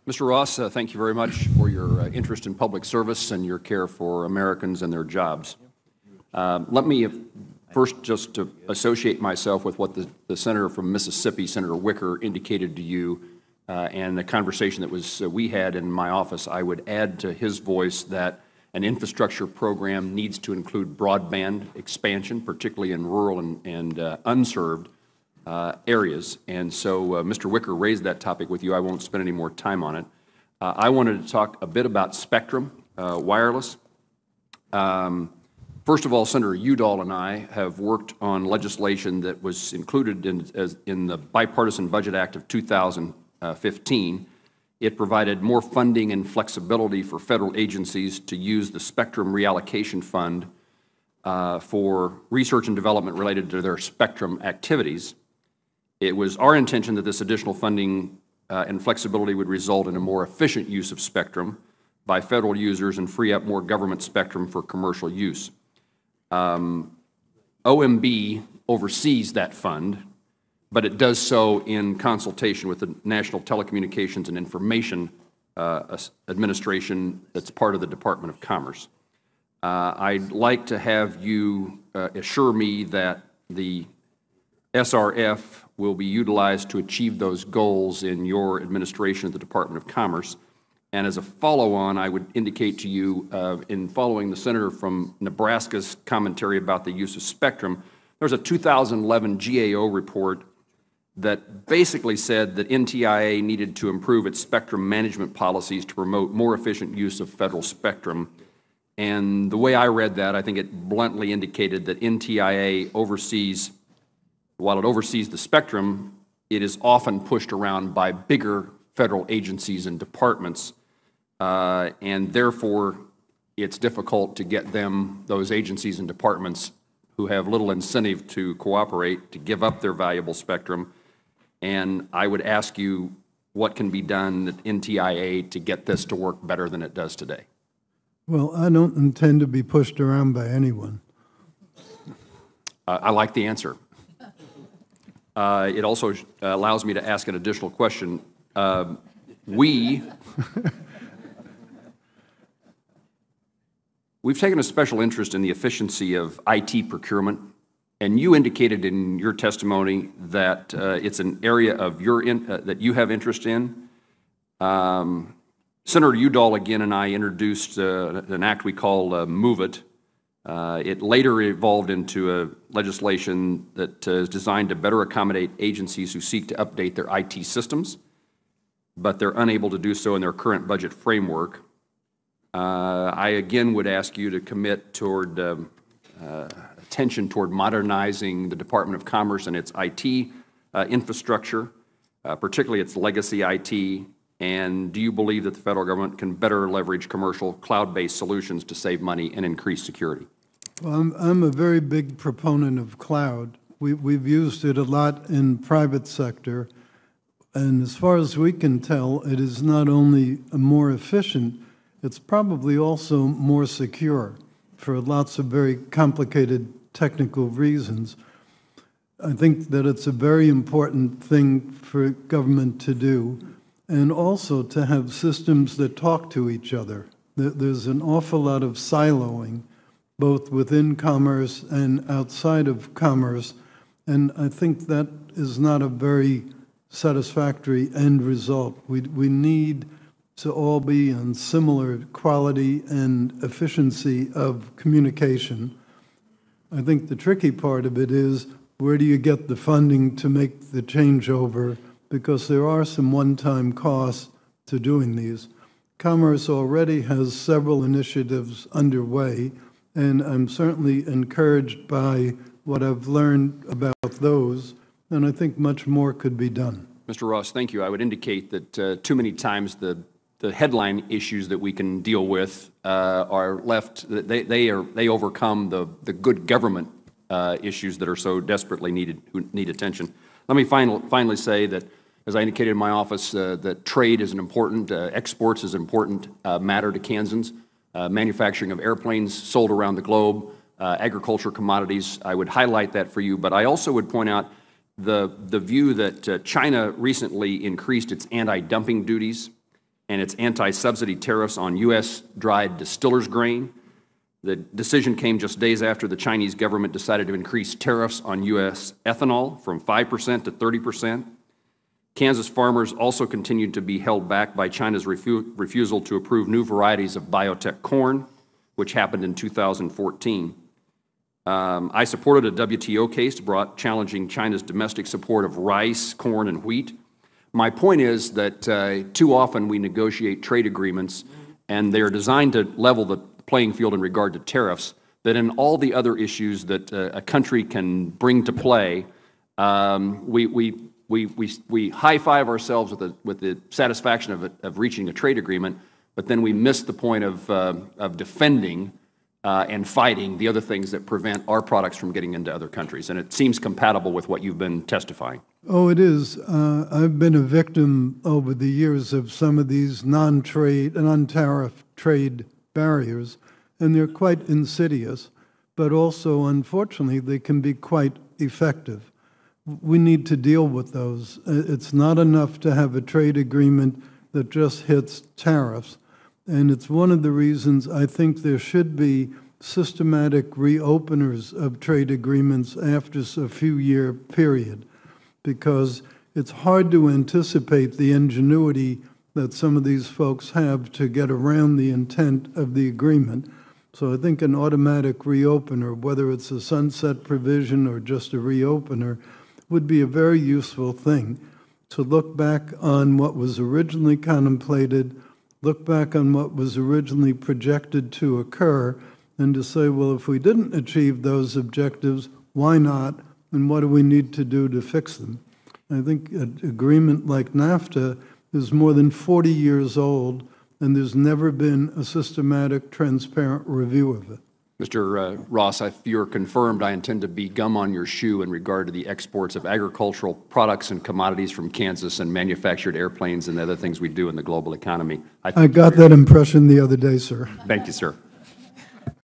Mr. Ross, thank you very much for your interest in public service and your care for Americans and their jobs. Let me first just to associate myself with what the senator from Mississippi, Senator Wicker, indicated to you and the conversation that we had in my office. I would add to his voice that an infrastructure program needs to include broadband expansion, particularly in rural and unserved areas. And so Mr. Wicker raised that topic with you. I won't spend any more time on it. I wanted to talk a bit about spectrum, wireless. First of all, Senator Udall and I have worked on legislation that was included in the Bipartisan Budget Act of 2015. It provided more funding and flexibility for federal agencies to use the Spectrum Reallocation Fund for research and development related to their spectrum activities. It was our intention that this additional funding and flexibility would result in a more efficient use of spectrum by federal users and free up more government spectrum for commercial use. OMB oversees that fund, but it does so in consultation with the National Telecommunications and Information Administration that's part of the Department of Commerce. I'd like to have you assure me that the SRF will be utilized to achieve those goals in your administration at the Department of Commerce. And as a follow-on, I would indicate to you, in following the senator from Nebraska's commentary about the use of spectrum, there's a 2011 GAO report that basically said that NTIA needed to improve its spectrum management policies to promote more efficient use of federal spectrum. And the way I read that, I think it bluntly indicated that NTIA oversees, while it oversees the spectrum, it is often pushed around by bigger federal agencies and departments, and therefore it's difficult to get those agencies and departments who have little incentive to cooperate to give up their valuable spectrum. And I would ask you what can be done at NTIA to get this to work better than it does today. Well, I don't intend to be pushed around by anyone. I like the answer. It also allows me to ask an additional question. We've taken a special interest in the efficiency of IT procurement, and you indicated in your testimony that it's an area of that you have interest in. Senator Udall again and I introduced an act we call Move It. It later evolved into a legislation that is designed to better accommodate agencies who seek to update their IT systems, but they're unable to do so in their current budget framework. I again would ask you to commit toward attention toward modernizing the Department of Commerce and its IT infrastructure, particularly its legacy IT. And do you believe that the federal government can better leverage commercial cloud-based solutions to save money and increase security? Well, I'm a very big proponent of cloud. We've used it a lot in private sector, and as far as we can tell, it is not only more efficient, it's probably also more secure for lots of very complicated technical reasons. I think that it's a very important thing for government to do, and also to have systems that talk to each other. There's an awful lot of siloing, both within commerce and outside of commerce, and I think that is not a very satisfactory end result. We need to all be on similar quality and efficiency of communication. I think the tricky part of it is, where do you get the funding to make the changeover? Because there are some one-time costs to doing these. Commerce already has several initiatives underway, and I'm certainly encouraged by what I've learned about those, and I think much more could be done. Mr. Ross, thank you. I would indicate that too many times the headline issues that we can deal with are left, they overcome the good government issues that are so desperately need attention. Let me finally say that, as I indicated in my office, that trade is an important, exports is an important matter to Kansans. Manufacturing of airplanes sold around the globe, agriculture commodities, I would highlight that for you. But I also would point out the view that China recently increased its anti-dumping duties, and its anti-subsidy tariffs on U.S. dried distillers grain. The decision came just days after the Chinese government decided to increase tariffs on U.S. ethanol from 5% to 30%. Kansas farmers also continued to be held back by China's refusal to approve new varieties of biotech corn, which happened in 2014. I supported a WTO case brought challenging China's domestic support of rice, corn, and wheat. My point is that too often we negotiate trade agreements, and they are designed to level the playing field in regard to tariffs, that in all the other issues that a country can bring to play, we high-five ourselves with the satisfaction of reaching a trade agreement, but then we miss the point of defending and fighting the other things that prevent our products from getting into other countries. And it seems compatible with what you've been testifying. Oh, it is. I've been a victim over the years of some of these non-tariff trade barriers, and they're quite insidious, but also, unfortunately, they can be quite effective. We need to deal with those. It's not enough to have a trade agreement that just hits tariffs. And it's one of the reasons I think there should be systematic reopeners of trade agreements after a few-year period, because it's hard to anticipate the ingenuity that some of these folks have to get around the intent of the agreement. So I think an automatic reopener, whether it's a sunset provision or just a reopener, would be a very useful thing to look back on what was originally contemplated, look back on what was originally projected to occur, and to say, well, if we didn't achieve those objectives, why not, and what do we need to do to fix them? I think an agreement like NAFTA is more than 40 years old, and there's never been a systematic, transparent review of it. Mr. Ross, if you're confirmed, I intend to be gum on your shoe in regard to the exports of agricultural products and commodities from Kansas and manufactured airplanes and other things we do in the global economy. I got that impression the other day, sir. Thank you, sir.